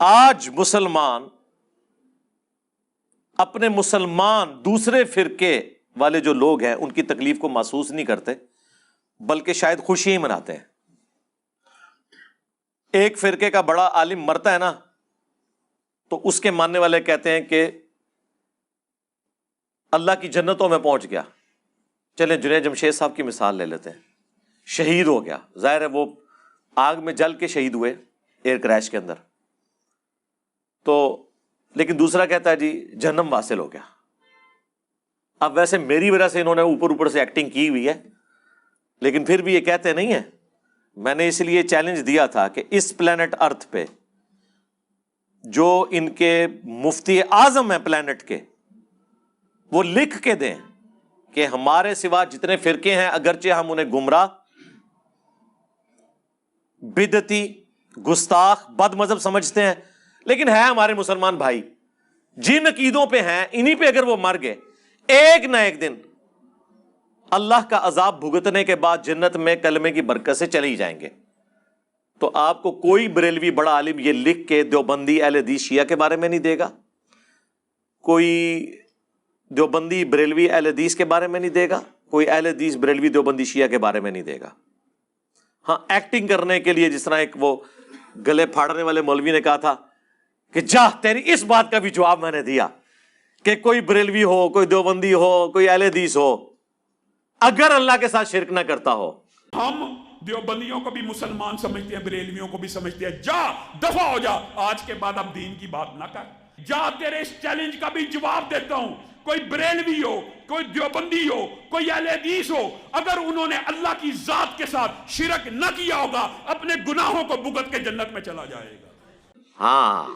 آج مسلمان اپنے مسلمان دوسرے فرقے والے جو لوگ ہیں ان کی تکلیف کو محسوس نہیں کرتے، بلکہ شاید خوشی ہی مناتے ہیں۔ ایک فرقے کا بڑا عالم مرتا ہے نا تو اس کے ماننے والے کہتے ہیں کہ اللہ کی جنتوں میں پہنچ گیا۔ چلیں جنید جمشید صاحب کی مثال لے لیتے ہیں، شہید ہو گیا، ظاہر ہے وہ آگ میں جل کے شہید ہوئے ایئر کریش کے اندر، تو لیکن دوسرا کہتا ہے جی جہنم واصل ہو گیا۔ اب ویسے میری وجہ سے انہوں نے اوپر سے ایکٹنگ کی ہوئی ہے، لیکن پھر بھی یہ کہتے نہیں ہیں۔ میں نے اس لیے چیلنج دیا تھا کہ اس پلانٹ ارتھ پہ جو ان کے مفتی اعظم ہیں پلانٹ کے، وہ لکھ کے دیں کہ ہمارے سوا جتنے فرقے ہیں اگرچہ ہم انہیں گمراہ، بدعتی، گستاخ، بد مذہب سمجھتے ہیں، لیکن ہے ہمارے مسلمان بھائی، جن عقیدوں پہ ہیں انہی پہ اگر وہ مر گئے ایک نہ ایک دن اللہ کا عذاب بھگتنے کے بعد جنت میں کلمے کی برکت سے چلے ہی جائیں گے۔ تو آپ کو کوئی بریلوی بڑا عالم یہ لکھ کے دیوبندی اہل حدیث شیعہ کے بارے میں نہیں دے گا، کوئی دیوبندی بریلوی اہل حدیث کے بارے میں نہیں دے گا، کوئی اہل حدیث بریلوی دیوبندی شیعہ کے بارے میں نہیں دے گا۔ ہاں ایکٹنگ کرنے کے لیے، جس طرح ایک وہ گلے پھاڑنے والے مولوی نے کہا تھا کہ جا تیری اس بات کا بھی جواب میں نے دیا کہ کوئی بریلوی ہو، کوئی دیوبندی ہو، کوئی اہل حدیث ہو، اگر اللہ کے ساتھ شرک نہ کرتا ہو۔ ہم دیوبندیوں کو بھی مسلمان سمجھتے ہیں، بریلویوں کو بھی سمجھتے ہیں۔ جا دفع ہو جا، آج کے بعد اب دین کی بات نہ کر۔ جا تیرے اس چیلنج کا بھی جواب دیتا ہوں، کوئی بریلوی ہو، کوئی دیوبندی ہو، کوئی اہل حدیث ہو، اگر انہوں نے اللہ کی ذات کے ساتھ شرک نہ کیا ہوگا اپنے گناہوں کو بھگت کے جنت میں چلا جائے گا۔ ہاں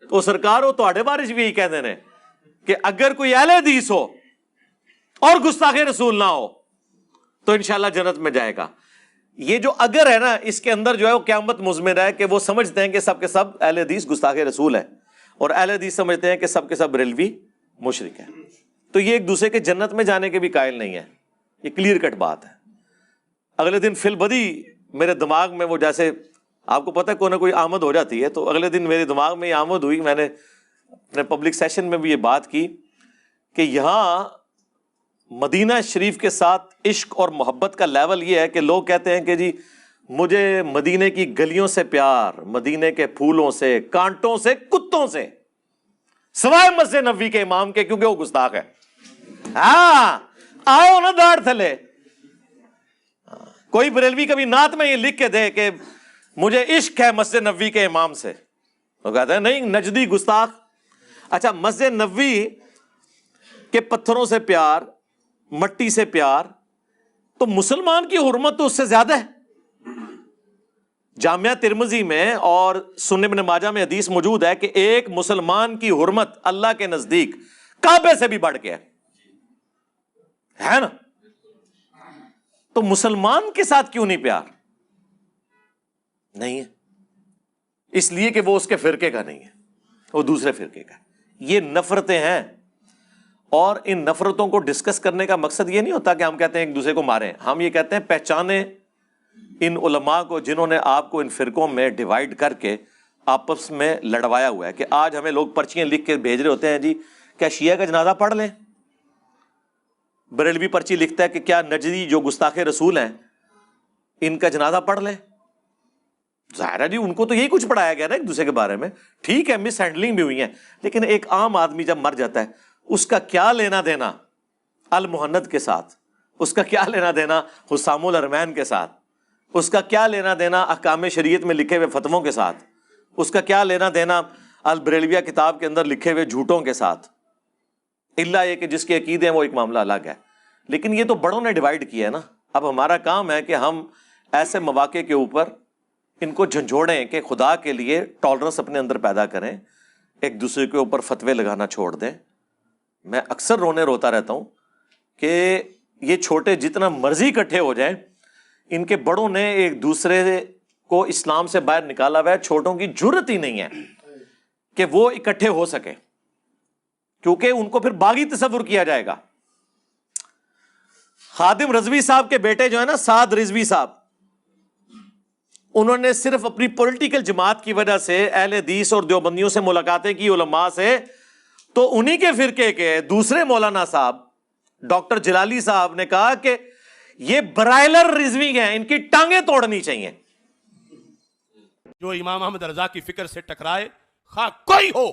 تو سرکار ہو تو بارش بھی یہی کہتے ہیں کہ اگر کوئی اہل حدیث ہو اور گستاخ رسول نہ ہو تو انشاءاللہ جنت میں جائے گا۔ یہ جو اگر ہے نا، اس کے اندر جو ہے وہ قیامت مضمر ہے کہ وہ سمجھتے ہیں کہ سب کے سب اہل حدیث گستاخ رسول ہیں، اور اہل حدیث سمجھتے ہیں کہ سب کے سب بریلوی مشرک ہیں، تو یہ ایک دوسرے کے جنت میں جانے کے بھی قائل نہیں ہے۔ یہ کلیئر کٹ بات ہے۔ اگلے دن فی البدی میرے دماغ میں وہ، جیسے آپ کو پتہ ہے کوئی نہ کوئی آمد ہو جاتی ہے، تو اگلے دن میرے دماغ میں یہ آمد ہوئی، میں نے اپنے پبلک سیشن میں بھی یہ بات کی کہ یہاں مدینہ شریف کے ساتھ عشق اور محبت کا لیول یہ ہے کہ لوگ کہتے ہیں کہ جی مجھے مدینے کی گلیوں سے پیار، مدینے کے پھولوں سے، کانٹوں سے، کتوں سے، سوائے مسجد نبوی کے امام کے، کیونکہ وہ گستاخ ہے۔ ہاں آؤ نا داڑھ تھلے۔ کوئی بریلوی کبھی نعت میں یہ لکھ کے دے کہ مجھے عشق ہے مسجد نبوی کے امام سے، تو کہتے ہیں نہیں نجدی گستاخ۔ اچھا مسجد نبوی کے پتھروں سے پیار، مٹی سے پیار، تو مسلمان کی حرمت تو اس سے زیادہ ہے۔ جامعہ ترمذی میں اور سنن ابن ماجہ میں حدیث موجود ہے کہ ایک مسلمان کی حرمت اللہ کے نزدیک کعبے سے بھی بڑھ کے ہے نا۔ تو مسلمان کے ساتھ کیوں نہیں پیار؟ نہیں ہے، اس لیے کہ وہ اس کے فرقے کا نہیں ہے، وہ دوسرے فرقے کا ہے۔ یہ نفرتیں ہیں، اور ان نفرتوں کو ڈسکس کرنے کا مقصد یہ نہیں ہوتا کہ ہم کہتے ہیں ایک دوسرے کو ماریں، ہم یہ کہتے ہیں پہچانیں ان علماء کو جنہوں نے آپ کو ان فرقوں میں ڈیوائیڈ کر کے آپس میں لڑوایا ہوا ہے۔ کہ آج ہمیں لوگ پرچیاں لکھ کے بھیج رہے ہوتے ہیں جی کیا شیعہ کا جنازہ پڑھ لیں، بریلوی پرچی لکھتا ہے کہ کیا نجدی جو گستاخ رسول ہیں ان کا جنازہ پڑھ لیں۔ ظاہر ہے جی ان کو تو یہی کچھ پڑھایا گیا نا ایک دوسرے کے بارے میں، ٹھیک ہے مس ہینڈلنگ بھی ہوئی ہے، لیکن ایک عام آدمی جب مر جاتا ہے اس کا کیا لینا دینا المہند کے ساتھ، اس کا کیا لینا دینا حسام الحرمین کے ساتھ، اس کا کیا لینا دینا احکام شریعت میں لکھے ہوئے فتووں کے ساتھ، اس کا کیا لینا دینا البریلویہ کتاب کے اندر لکھے ہوئے جھوٹوں کے ساتھ، الا یہ کہ جس کے عقیدے ہیں وہ ایک معاملہ الگ ہے۔ لیکن یہ تو بڑوں نے ڈیوائیڈ کیا ہے نا۔ اب ہمارا کام ہے کہ ہم ایسے مواقع کے اوپر ان کو جھنجھوڑیں کہ خدا کے لیے ٹالرنس اپنے اندر پیدا کریں، ایک دوسرے کے اوپر فتوے لگانا چھوڑ دیں۔ میں اکثر روتا رہتا ہوں کہ یہ چھوٹے جتنا مرضی اکٹھے ہو جائیں، ان کے بڑوں نے ایک دوسرے کو اسلام سے باہر نکالا ہوا ہے، چھوٹوں کی جرت ہی نہیں ہے کہ وہ اکٹھے ہو سکیں، کیونکہ ان کو پھر باغی تصور کیا جائے گا۔ خادم رضوی صاحب کے بیٹے جو ہے نا، سعد رضوی صاحب، انہوں نے صرف اپنی پولیٹیکل جماعت کی وجہ سے اہل حدیث اور دیوبندیوں سے ملاقاتیں کی علماء سے، تو انہی کے فرقے کے دوسرے مولانا صاحب ڈاکٹر جلالی صاحب نے کہا کہ یہ برائلر رضوی ہیں، ان کی ٹانگیں توڑنی چاہیے۔ جو امام احمد رضا کی فکر سے ٹکرائے، خواہ کوئی ہو،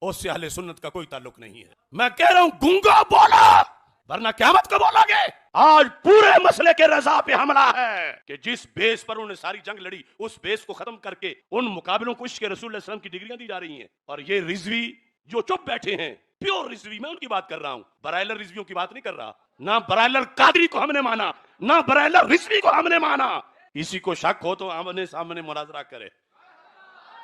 اس سے اہل سنت کا کوئی تعلق نہیں ہے۔ میں کہہ رہا ہوں گونگا بولا، ورنہ قیامت کو بولو گے۔ آج پورے مسئلے کے رضا پہ حملہ ہے کہ جس بیس پر انہوں نے ساری جنگ لڑی، اس بیس کو ختم کر کے ان مقابلوں کو عشق رسول اللہ علیہ وسلم کی ڈگریاں دی جا رہی ہیں، اور یہ رضوی جو چپ بیٹھے ہیں، پیور رضوی، میں ان کی بات کر رہا ہوں، برائلر رضویوں کی بات نہیں کر رہا۔ نہ برائلر قادری کو ہم نے مانا، نہ برائلر رضوی کو ہم نے مانا۔ کسی کو شک ہو تو آمنے سامنے مناظرہ کرے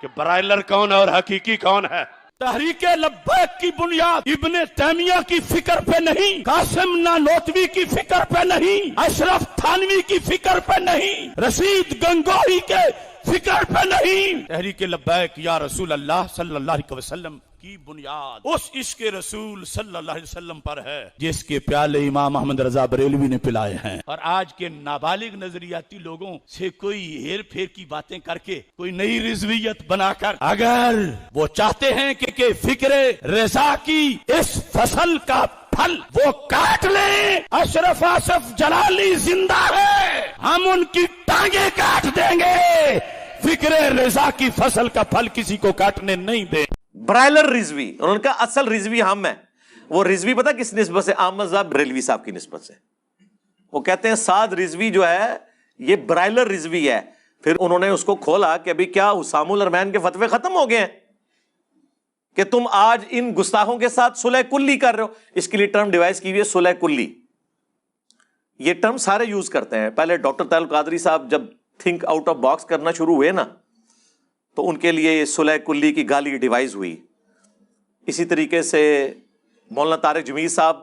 کہ برائلر کون ہے اور حقیقی کون ہے۔ تحریک لبیک کی بنیاد ابن تیمیہ کی فکر پہ نہیں، قاسم نانوتوی کی فکر پہ نہیں، اشرف تھانوی کی فکر پہ نہیں، رشید گنگوہی کے فکر پہ نہیں۔ تحریک لبیک یا رسول اللہ صلی اللہ علیہ وسلم کی بنیاد اس عشق رسول صلی اللہ علیہ وسلم پر ہے جس کے پیالے امام احمد رضا بریلوی نے پلائے ہیں۔ اور آج کے نابالغ نظریاتی لوگوں سے کوئی ہیر پھیر کی باتیں کر کے، کوئی نئی رضویت بنا کر، اگر وہ چاہتے ہیں کہ فکر رضا کی اس فصل کا پھل وہ کاٹ لیں، اشرف آصف جلالی زندہ ہے، ہم ان کی ٹانگیں کاٹ دیں گے، فکر رضا کی فصل کا پھل کسی کو کاٹنے نہیں دیں۔ برائلر رضوی، اور ان کا اصل رضوی ہم ہے۔ وہ رضوی پتہ کس نسبت سے؟ احمد صاحب بریلوی صاحب کی نسبت سے۔ وہ کہتے ہیں سعد رضوی جو ہے یہ برائلر رضوی ہے۔ پھر انہوں نے اس کو کھولا کہ ابھی کیا حسام الرحمن کے فتوے ختم ہو گئے ہیں کہ تم آج ان گستاخوں کے ساتھ صلح کلی کر رہے ہو؟ اس کے لیے ٹرم ڈیوائز کی ہوئی ہے صلح کلی۔ یہ ٹرم سارے یوز کرتے ہیں۔ پہلے ڈاکٹر طاہر القادری صاحب جب تھنک آؤٹ آف باکس کرنا شروع ہوئے نا، تو ان کے لیے صلح کلی کی گالی ڈیوائز ہوئی۔ اسی طریقے سے مولانا طارق جمیل صاحب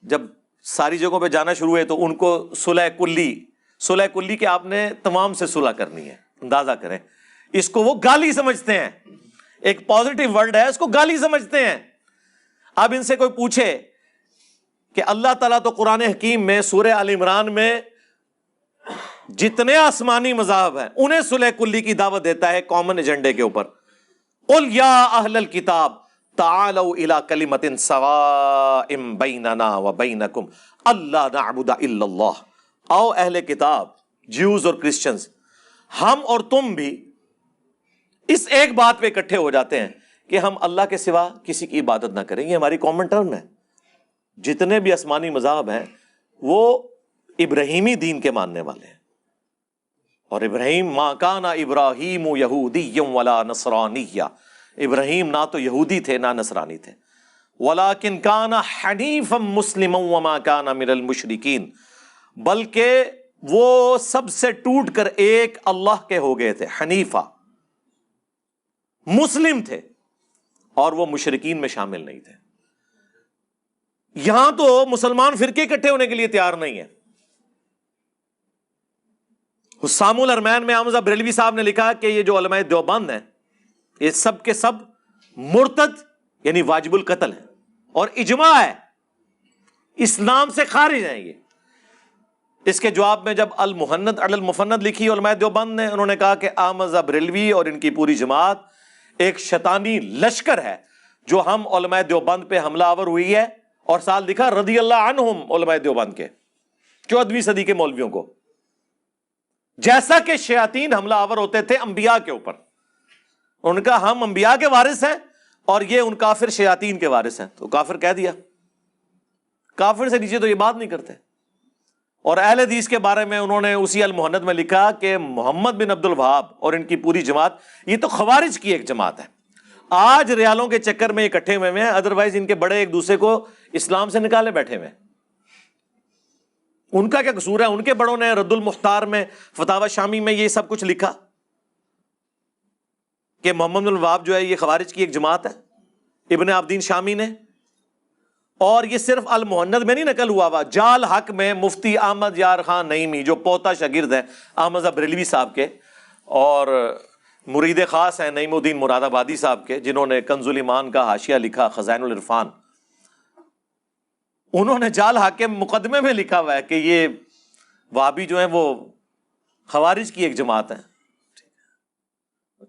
جب ساری جگہوں پہ جانا شروع ہوئے تو ان کو صلح کلی کہ آپ نے تمام سے صلح کرنی ہے۔ اندازہ کریں، اس کو وہ گالی سمجھتے ہیں، ایک پازیٹیو ورڈ ہے، اس کو گالی سمجھتے ہیں۔ اب ان سے کوئی پوچھے کہ اللہ تعالیٰ تو قرآن حکیم میں سورہ آل عمران میں جتنے آسمانی مذاہب ہیں انہیں صلح کلی کی دعوت دیتا ہے کامن ایجنڈے کے اوپر۔ قل یا اہل الکتاب تعالوا الی کلمۃ سواء بیننا وبینکم الا نعبد الا اللہ۔ آؤ اہل کتاب، جیوز اور کرسچنز، ہم اور تم بھی اس ایک بات پہ اکٹھے ہو جاتے ہیں کہ ہم اللہ کے سوا کسی کی عبادت نہ کریں۔ یہ ہماری کامن ٹرم ہے۔ جتنے بھی آسمانی مذاہب ہیں وہ ابراہیمی دین کے ماننے والے ہیں، اور ابراہیم ما کان ابراہیم یہودیا ولا نصرانیا، ابراہیم نہ تو یہودی تھے نہ نصرانی تھے، ولکن کان حنیفا مسلما وما کان من المشرکین، بلکہ وہ سب سے ٹوٹ کر ایک اللہ کے ہو گئے تھے، حنیفہ، مسلم تھے، اور وہ مشرکین میں شامل نہیں تھے۔ یہاں تو مسلمان فرقے اکٹھے ہونے کے لیے تیار نہیں ہے۔ حسام الرحمن میں احمد بریلوی صاحب نے لکھا کہ یہ جو علماء دیوبند ہیں یہ سب کے سب مرتد یعنی واجب القتل ہیں، اور اجماع ہے اسلام سے خارج ہیں یہ۔ اس کے جواب میں جب المحند علی المفند لکھی علماء دیوبند نے، انہوں نے کہا کہ احمد بریلوی اور ان کی پوری جماعت ایک شیطانی لشکر ہے جو ہم علماء دیوبند پہ حملہ آور ہوئی ہے، اور ساتھ لکھا رضی اللہ عنہم، علماء دیوبند کے 14ویں صدی کے مولویوں کو، جیسا کہ شیاطین حملہ آور ہوتے تھے انبیاء کے اوپر۔ ان کا ہم انبیاء کے وارث ہیں اور یہ ان کافر شیاطین کے وارث ہیں، تو کافر کہہ دیا۔ کافر سے نیچے تو یہ بات نہیں کرتے۔ اور اہل حدیث کے بارے میں انہوں نے اسی المحند میں لکھا کہ محمد بن عبد الوہاب اور ان کی پوری جماعت یہ تو خوارج کی ایک جماعت ہے۔ آج ریالوں کے چکر میں اکٹھے ہوئے ہیں، ادروائز ان کے بڑے ایک دوسرے کو اسلام سے نکالے بیٹھے ہوئے ہیں۔ ان کا کیا قصور ہے؟ ان کے بڑوں نے رد المختار میں، فتاوی شامی میں یہ سب کچھ لکھا کہ محمد بن الوہاب جو ہے یہ خوارج کی ایک جماعت ہے، ابن عابدین شامی نے۔ اور یہ صرف المحند میں نہیں نقل ہوا ہوا، جال حق میں مفتی احمد یار خان نعیمی جو پوتا شاگرد ہے احمد بریلوی صاحب کے اور مرید خاص ہیں نعیم الدین مراد آبادی صاحب کے، جنہوں نے کنز الایمان کا حاشیہ لکھا، خزائن العرفان، انہوں نے جال حق کے مقدمے میں لکھا ہوا ہے کہ یہ وہابی جو ہیں وہ خوارج کی ایک جماعت ہے۔